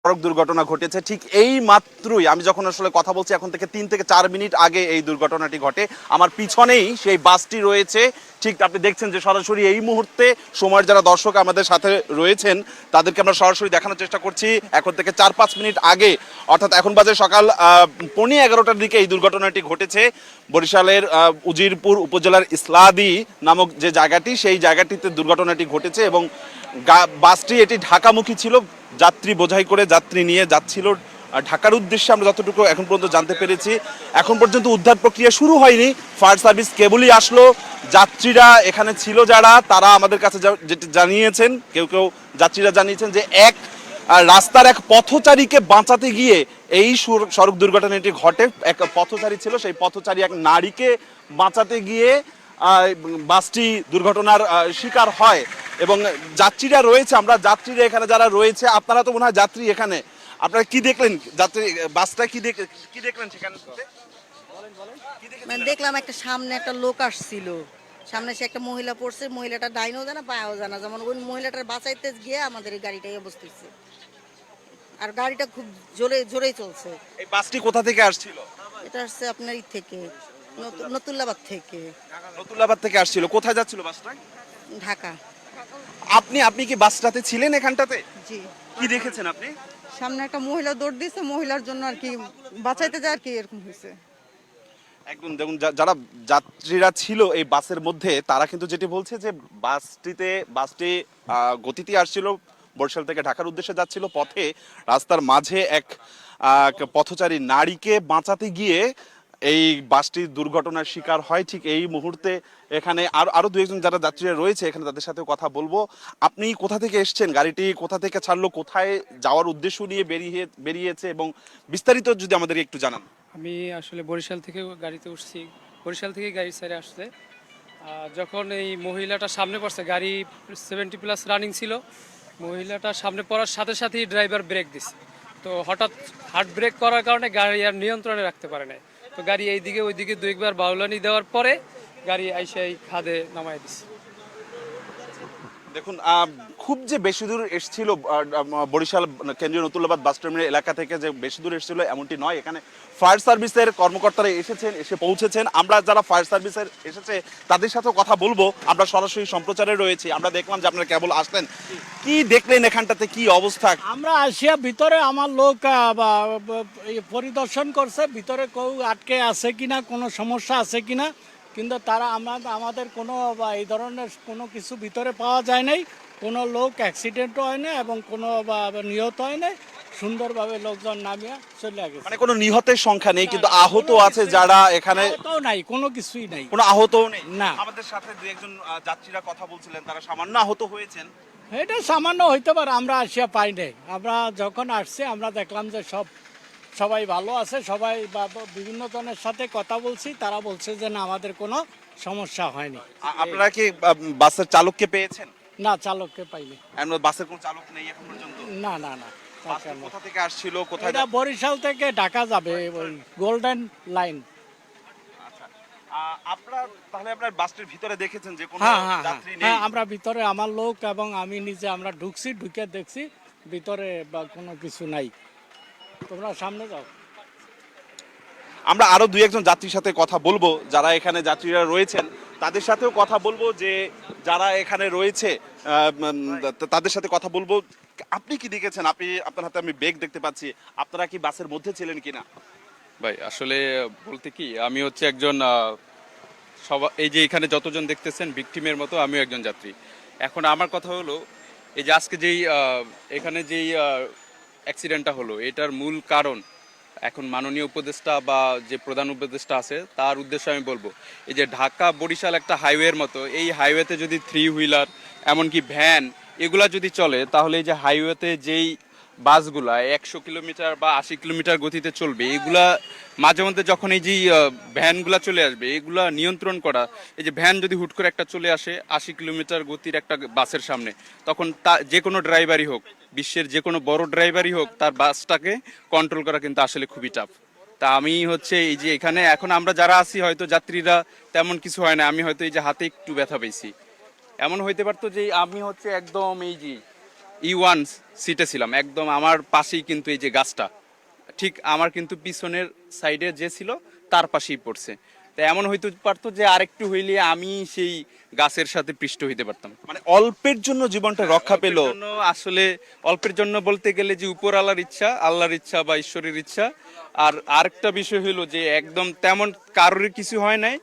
সড়ক দুর্ঘটনা ঘটেছে ঠিক এই মাত্রই আমি যখন আসলে কথা বলছি এখন থেকে 3 থেকে 4 মিনিট আগে এই দুর্ঘটনাটি ঘটে। আমার পিছনেই সেই বাসটি রয়েছে, ঠিক আপনি দেখছেন যে সরাসরি এই মুহূর্তে সময়ের যারা দর্শক আমাদের সাথে রয়েছেন তাদেরকে আমরা সরাসরি দেখানোর চেষ্টা করছি। এখন থেকে 4-5 মিনিট আগে অর্থাৎ এখন বাজে সকাল 11:15টার দিকে এই দুর্ঘটনাটি ঘটেছে। বরিশালের উজিরপুর উপজেলার ইসলাদি নামক যে জায়গাটি সেই জায়গাটিতে দুর্ঘটনাটি ঘটেছে এবং বাসটি এটি ঢাকামুখী ছিল, যাত্রী বোঝাই করে যাত্রী নিয়ে যাচ্ছিল ঢাকার উদ্দেশ্যে। আমরা যতটুকু এখন পর্যন্ত জানতে পেরেছি এখন পর্যন্ত উদ্ধার প্রক্রিয়া শুরু হয়নি, ফায়ার সার্ভিস কেবলই আসলো। যাত্রীরা এখানে ছিল যারা তারা আমাদের কাছে যেটি জানিয়েছেন, কেউ কেউ যাত্রীরা জানিয়েছেন যে রাস্তার এক পথচারীকে বাঁচাতে গিয়ে এই সড়ক দুর্ঘটনাটি ঘটে। এক পথচারী ছিল, সেই পথচারী এক নারীকে বাঁচাতে গিয়ে বাসটি দুর্ঘটনার শিকার হয় এবং যাত্রীরা রয়েছে, আমরা যাত্রীরা এখানে যারা রয়েছে, আপনারা তো মনে হয় যাত্রী, এখানে আপনারা কি দেখলেন? যাত্রী বাসটা কি দেখলেন সেখানে? মানে দেখলাম একটা সামনে একটা লোক আসছিল, সামনে সে একটা মহিলা পড়ছে, মহিলাটা ডাইনও জানা পায়াও জানা, যেমন ওই মহিলাটার বাঁচাইতে গিয়ে আমাদের এই গাড়িটাই অবস্থা হচ্ছে। আর গাড়িটা খুব জোরে জোরেই চলছে। এই বাসটি কোথা থেকে আসছিল? এটা আসছে আপনার ই থেকে নতুল্লাবাদ থেকে। নতুল্লাবাদ থেকে আসছিল। কোথায় যাচ্ছিল বাসটা? ঢাকা। আপনি কি বাসটাতে ছিলেন এখানটাতে? জি। কি দেখেছেন আপনি? সামনে একটা মহিলা দৌড় দিয়েছে, মহিলার জন্য আর কি বাঁচাইতে যায় আর কি এরকম হয়েছে। একদম দেখুন, যারা যাত্রীরা ছিল এই বাসের মধ্যে তারা কিন্তু যেটি বলছে যে বাসটি গতিতে আসছিল, বরিশাল থেকে ঢাকার উদ্দেশ্যে যাচ্ছিল। পথে রাস্তার মাঝে এক পথচারী নারীকে বাঁচাতে গিয়ে এই বাসটি দুর্ঘটনার শিকার হয়। ঠিক এই মুহূর্তে এখানে আরো দু একজন যারা যাত্রীরা রয়েছে এখানে তাদের সাথে কথা বলবো। আপনি কোথা থেকে এসেছেন? গাড়িটি কোথা থেকে ছাড়লো? কোথায় যাওয়ার উদ্দেশ্য নিয়ে বেরিয়েছে এবং বিস্তারিত যদি আমাদের একটু জানান। আমি আসলে বরিশাল থেকে গাড়িতে উঠছি, বরিশাল থেকে গাড়ি ছেড়ে আসছে। যখন এই মহিলাটা সামনে পড়ছে, গাড়ি 70+ রানিং ছিল, মহিলাটা সামনে পড়ার সাথে সাথেই ড্রাইভার ব্রেক দিছে। তো হঠাৎ হার্ড ব্রেক করার কারণে গাড়ি আর নিয়ন্ত্রণে রাখতে পারে না। তো গাড়ি এইদিকে ওইদিকে দুইবার বাউলানি দেওয়ার পরে গাড়ি আইসা এই খাদে নামাই দিছে। দেখুন, খুব যে বেশি দূর এসেছিল বরিশাল কেন্দ্রীয় নতুল্লাবাদ বাস টার্মিনাল এলাকা থেকে যে বেশি দূর এসেছিল এমনটি নয়। এখানে ফায়ার সার্ভিসের কর্মকর্তারা এসে পৌঁছেছেন। আমরা যারা ফায়ার সার্ভিসের এসেছে তাদের সাথেও কথা বলবো। আমরা সরাসরি সম্প্রচারে রয়েছি। আমরা দেখলাম যে আপনারা কেবল আসলেন, কি দেখলেন এখানটাতে, কি অবস্থা? আমরা আসিয়া ভিতরে আমার লোক পরিদর্শন করছে ভিতরে কেউ আটকে আছে কিনা, কোনো সমস্যা আছে কিনা, কিন্তু তারা আমাদের কোনো এই ধরনের কোনো কিছু ভিতরে পাওয়া যায় নাই। কোনো লোক অ্যাক্সিডেন্টও হয় না এবং কোনো নিহত হয় নাই। সুন্দরভাবে লোকজন নামিয়ে চলে গেছে। মানে কোনো নিহতের সংখ্যা নেই, কিন্তু আহত আছে যারা এখানে? আহতও নাই, কোনো কিছুই নাই, কোনো আহতও নেই না। আমাদের সাথে দু একজন যাত্রীরা কথা বলছিলেন, তারা সামান্য আহত হয়েছেন। এটা সামান্য হইতে পারে, আমরা আসিয়া পাই নাই। আমরা যখন আসছি আমরা দেখলাম যে সবাই ভালো আছে। সবাই বিভিন্ন জনের সাথে কথা বলছি, তারা বলছে যে না, আমাদের কোনো সমস্যা হয়নি। আপনারা কি বাসের চালককে পেয়েছেন? না, চালককে পাইনি। বাসের কোনো চালক নেই এখন পর্যন্ত? না না না। বাসটা কোথা থেকে আসছিল, কোথায়? এটা বরিশাল থেকে ঢাকা যাবে, ওই গোল্ডেন লাইন। আচ্ছা, আপনার বাসটির ভিতরে দেখেছেন যে কোনো হ্যাঁ হ্যাঁ যাত্রী নেই? হ্যাঁ, আমরা ভিতরে আমার লোক এবং আমি নিজে আমরা ঢুকে দেখছি ভিতরে বা কোনো কিছু নাই। তোমরা সামনে যাও। আমরা আরো দুই একজন যাত্রীর সাথে কথা বলবো, যারা এখানে যাত্রীরা রয়েছেন তাদের সাথেও কথা বলবো, যে যারা এখানে রয়েছে তাদের সাথে কথা বলবো। আপনি কি দেখেছেন? আপনার হাতে আমি ব্যাগ দেখতে পাচ্ছি, আপনারা কি বাসের মধ্যে ছিলেন কিনা? ভাই আসলে বলতে কি, আমি হচ্ছে একজন এই যে এখানে যতজন দেখতেছেন ভিকটিমের মতো আমিও একজন যাত্রী। এখন আমার কথা হলো, এই যে আজকে এখানে যেই অ্যাক্সিডেন্টটা হলো, এটার মূল কারণ এখন মাননীয় উপদেষ্টা বা যে প্রধান উপদেষ্টা আছে তার উদ্দেশ্যে আমি বলবো, এই যে ঢাকা বরিশাল একটা হাইওয়ের মতো, এই হাইওয়েতে যদি 3 হুইলার এমনকি ভ্যান এগুলা যদি চলে, তাহলে এই যে হাইওয়েতে যেই বাসগুলা 100 কিলোমিটার বা 80 কিলোমিটার গতিতে চলবে, এগুলা মাঝে মধ্যে যখন এই যে ভ্যানগুলা চলে আসবে, এগুলা নিয়ন্ত্রণ করা, এই যে ভ্যান যদি হুট করে একটা চলে আসে 80 কিলোমিটার গতির একটা বাসের সামনে, তখন যে কোনো ড্রাইভারই হোক, বিশ্বের যে কোনো বড় ড্রাইভারই হোক, তার বাসটাকে কন্ট্রোল করা কিন্তু আসলে খুবই টাফ। তা আমি হচ্ছে এই যে এখানে এখন আমরা যারা আছি, হয়তো যাত্রীরা তেমন কিছু হয় না, আমি হয়তো এই যে হাতে একটু ব্যথা পেয়েছি। এমন হইতে পারতো যে আমি হচ্ছে একদম এই যে E1 সিটে ছিলাম, একদম আমার পাশেই কিন্তু এই যে গাছটা, ঠিক আমার কিন্তু পিছনের সাইডে যে ছিল তার পাশেই পড়ছে। তো এমন হইতে পারতো যে আরেকটু হইলে আমি সেই গাছের সাথে পৃষ্ঠ হইতে পারতাম। মানে অল্পের জন্য জীবনটা রক্ষা পেল। অল্পের জন্য, আসলে অল্পের জন্য বলতে গেলে যে উপর আল্লাহর ইচ্ছা বা ঈশ্বরের ইচ্ছা। আর আরেকটা বিষয় হলো যে একদম তেমন কারোর কিছু হয় নাই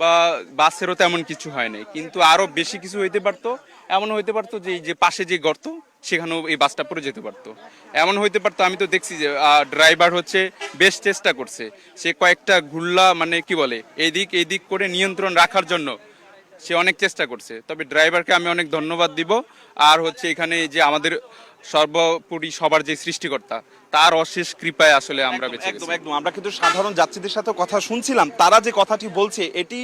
বা বাসেরও তেমন কিছু হয় নাই, কিন্তু আরো বেশি কিছু হইতে পারতো। এমন হইতে পারতো যে এই যে পাশে যে গর্ত, সেখানেও এই বাসটা পড়ে যেতে পারতো। এমন হইতে পারতো, আমি তো দেখছি যে ড্রাইভার হচ্ছে বেশ চেষ্টা করছে, সে কয়েকটা ঘুরলা মানে কি বলে এই দিক করে নিয়ন্ত্রণ রাখার জন্য সে অনেক চেষ্টা করছে। তবে ড্রাইভারকে আমি অনেক ধন্যবাদ দিব। আর হচ্ছে এখানে যে আমাদের সর্বোপরি সবার যে সৃষ্টিকর্তা, তার অশেষ কৃপায় আসলে আমরা বেঁচে একদম গেছি। একদম আমরা কিন্তু সাধারণ যাত্রীদের সাথে কথা শুনছিলাম, তারা যে কথাটি বলছে এটি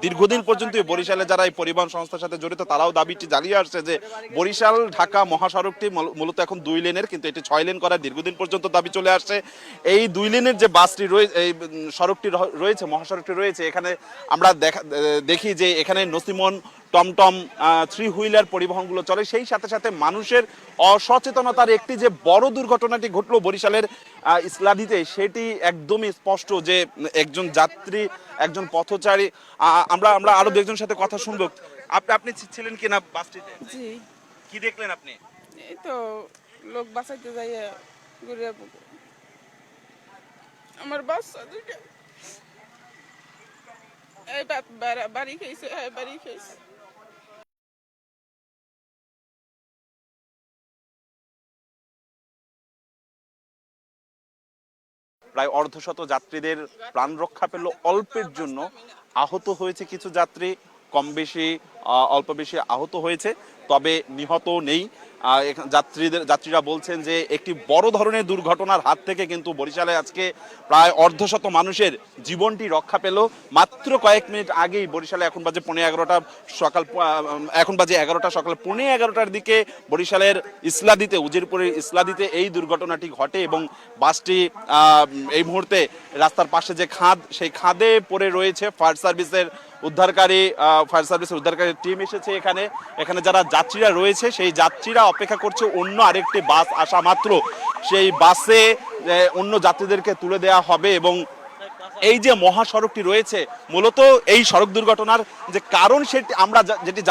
দীর্ঘদিন পর্যন্ত বরিশালে যারা এই পরিবহন সংস্থার সাথে জড়িত তারাও দাবিটি জ্বালিয়ে আসছে যে বরিশাল ঢাকা মহাসড়কটি মূলত এখন 2 লেনের, কিন্তু এটি 6 লেন করার দীর্ঘদিন পর্যন্ত দাবি চলে আসছে। এই 2 লেনের যে বাসটি রয়েছে, এই সড়কটি রয়েছে, মহাসড়কটি রয়েছে, এখানে আমরা দেখি যে এখানে নসিমন, টমটম, 3 হুইলার পরিবহনগুলো চলে। সেই সাথে সাথে মানুষের অসচেতনতার একটি যে বড় দুর্ঘটনাটি ঘটলো বরিশালের ইসলাদিতে, সেটি একদমই স্পষ্ট যে একজন যাত্রী, একজন পথচারী, আমরা আমরা আরো দুজনের সাথে কথা শুনবো। আপনি ছিলেন কিনা বাসটিতে? জি, কি দেখলেন আপনি? এই তো লোক বাঁচাইতে যাইয়া ঘুরে আমার বাচ্চা দুইটা এই বাড়ি খেয়েছে, বাড়ি খেয়েছে। প্রায় অর্ধশত যাত্রীদের প্রাণ রক্ষা পেল অল্পের জন্য। আহত হয়েছে কিছু যাত্রী, কম বেশি অল্প বেশি আহত হয়েছে, তবে নিহত নেই। যাত্রীরা বলছেন যে একটি বড় ধরনের দুর্ঘটনার হাত থেকে কিন্তু বরিশালে আজকে প্রায় অর্ধশত মানুষের জীবনটি রক্ষা পেল। মাত্র কয়েক মিনিট আগেই বরিশালে এখন বাজে 11:15 সকাল, এখন বাজে 11টা সকাল 11:15টার দিকে বরিশালের ইসলাদিতে, উজিরপুরের ইসলাদিতে এই দুর্ঘটনাটি ঘটে এবং বাসটি এই মুহূর্তে রাস্তার পাশে যে খাদ, সেই খাদে পড়ে রয়েছে। ফায়ার সার্ভিসের উদ্ধারকারী টিম এসেছে এখানে। এখানে যারা যাত্রীরা রয়েছে সেই যাত্রীরা অপেক্ষা করছে অন্য আরেকটি বাস আসা মাত্র সেই বাসে অন্য যাত্রীদেরকে তুলে দেওয়া হবে। এবং এই যে মহাসড়কটি রয়েছে, মূলত এই সড়ক দুর্ঘটনার যে কারণ সেটি আমরা যেটি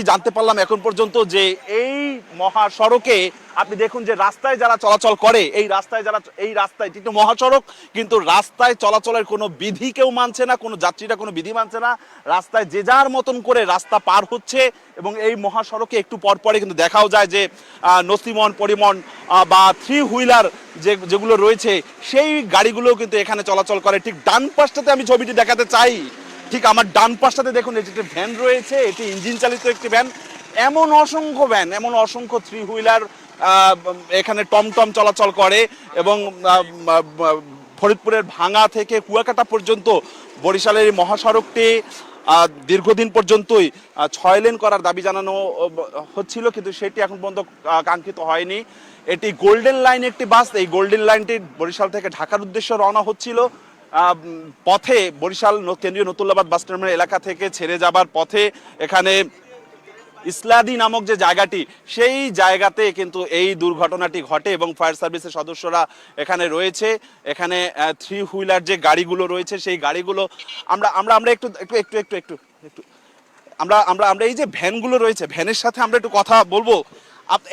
জানতে পারলাম এখন পর্যন্ত, যে এই মহাসড়কে আপনি দেখুন যে রাস্তায় যারা চলাচল করে, এই রাস্তায় কিন্তু মহাসড়ক, কিন্তু রাস্তায় চলাচলের কোনো বিধি কেউ মানছে না, কোনো যাত্রীরা কোনো বিধি মানছে না। রাস্তায় যে যার মতন করে রাস্তা পার হচ্ছে এবং এই মহাসড়কে একটু পরপরে কিন্তু দেখাও যায় যে নসিমন, পরিমন বা 3 হুইলার যেগুলো রয়েছে সেই গাড়িগুলো কিন্তু এখানে চলাচল করে। ঠিক ডান পাশটাতে আমি ছবিটি দেখাতে চাই, ঠিক আমার ডান পাশটাতে দেখুন এটি একটি ভ্যান রয়েছে, এটি ইঞ্জিন চালিত একটি ভ্যান। এমন অসংখ্য 3 হুইলার এখানে টমটম চলাচল করে এবং ফরিদপুরের ভাঙা থেকে কুয়াকাটা পর্যন্ত বরিশালের এই মহাসড়কটি দীর্ঘদিন পর্যন্তই 6 লেন করার দাবি জানানো হচ্ছিল, কিন্তু সেটি এখন পর্যন্ত কাঙ্ক্ষিত হয়নি। এটি গোল্ডেন লাইন একটি বাস, এই গোল্ডেন লাইনটি বরিশাল থেকে ঢাকার উদ্দেশ্যে রওনা হচ্ছিল। পথে বরিশাল কেন্দ্রীয় নতুল্লাবাদ বাস টার্মিনাল এলাকা থেকে ছেড়ে যাবার পথে এখানে ইসলাদি নামক যে জায়গাটি, সেই জায়গাতে কিন্তু এই দুর্ঘটনাটি ঘটে এবং ফায়ার সার্ভিসের সদস্যরা এখানে রয়েছে। এখানে 3 হুইলার যে গাড়িগুলো রয়েছে সেই গাড়িগুলো আমরা আমরা আমরা একটু একটু একটু একটু একটু আমরা আমরা আমরা এই যে ভ্যানগুলো রয়েছে, ভ্যানের সাথে আমরা একটু কথা বলবো।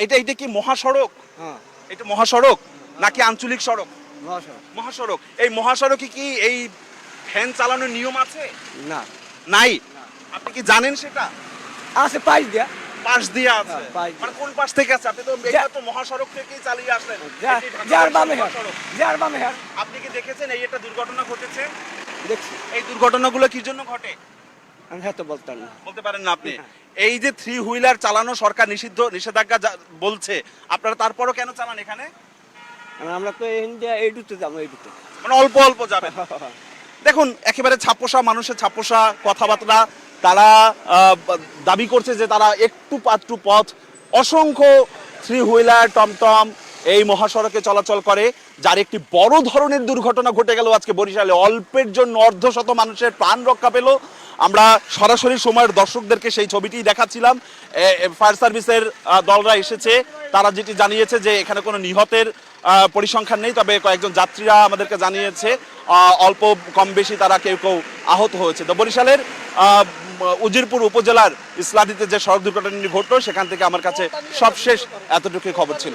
এটা কি মহাসড়ক? হ্যাঁ, এটা মহাসড়ক নাকি আঞ্চলিক সড়ক? মহাসড়ক। মহাসড়ক। এই মহাসড়কে কি এই ভ্যান চালানোর নিয়ম আছে? না, নাই। আপনি কি জানেন সেটা? আছে পাশ দিয়া। পাশ দিয়ে আছে? হ্যাঁ, পাশ দিয়ে। মানে কোন পাশ থেকে আছে? আপনি তো এটা তো মহাসড়ক থেকেই চালিয়ে আসলেন। এটি ঢাকা যার বামে হার, মহাসড়ক। যার বামে হার। আপনি কি দেখেছেন এই একটা দুর্ঘটনা ঘটেছে? দেখছি, এই দুর্ঘটনাগুলো কি জন্য ঘটে আমি হয়তো বলতাম না। বলতে পারেন না আপনি? এই যে 3 হুইলার চালানো সরকার নিষেধাজ্ঞা বলছে, আপনারা তারপরও কেন চালান এখানে? আমরা তো ইন্ডিয়া এইটুতে যাবো, এইটুতে। মানে অল্প অল্প যাবেন। দেখুন একেবারে ছাপোষা মানুষের ছাপোষা কথাবার্তা। তারা দাবি করছে যে তারা একটু পাত্রু পথ, অসংখ্য 3 হুইলার টমটম এই মহাসড়কে চলাচল করে, যার একটি বড় ধরনের দুর্ঘটনা ঘটে গেল আজকে বরিশালে। অল্পের জন্য অর্ধশত মানুষের প্রাণ রক্ষা পেল। আমরা সরাসরি সময়ের দর্শকদেরকে সেই ছবিটি দেখাচ্ছিলাম। ফায়ার সার্ভিসের দলরা এসেছে, তারা যেটি জানিয়েছে যে এখানে কোনো নিহতের পরিসংখ্যান নেই, তবে কয়েকজন যাত্রীরা আমাদেরকে জানিয়েছে অল্প কম বেশি তারা কেউ কেউ আহত হয়েছে। তো বরিশালের উজিরপুর উপজেলার ইসলাদিতে যে সড়ক দুর্ঘটনাটি ঘটলো সেখান থেকে আমার কাছে সবশেষ এতটুকুই খবর ছিল।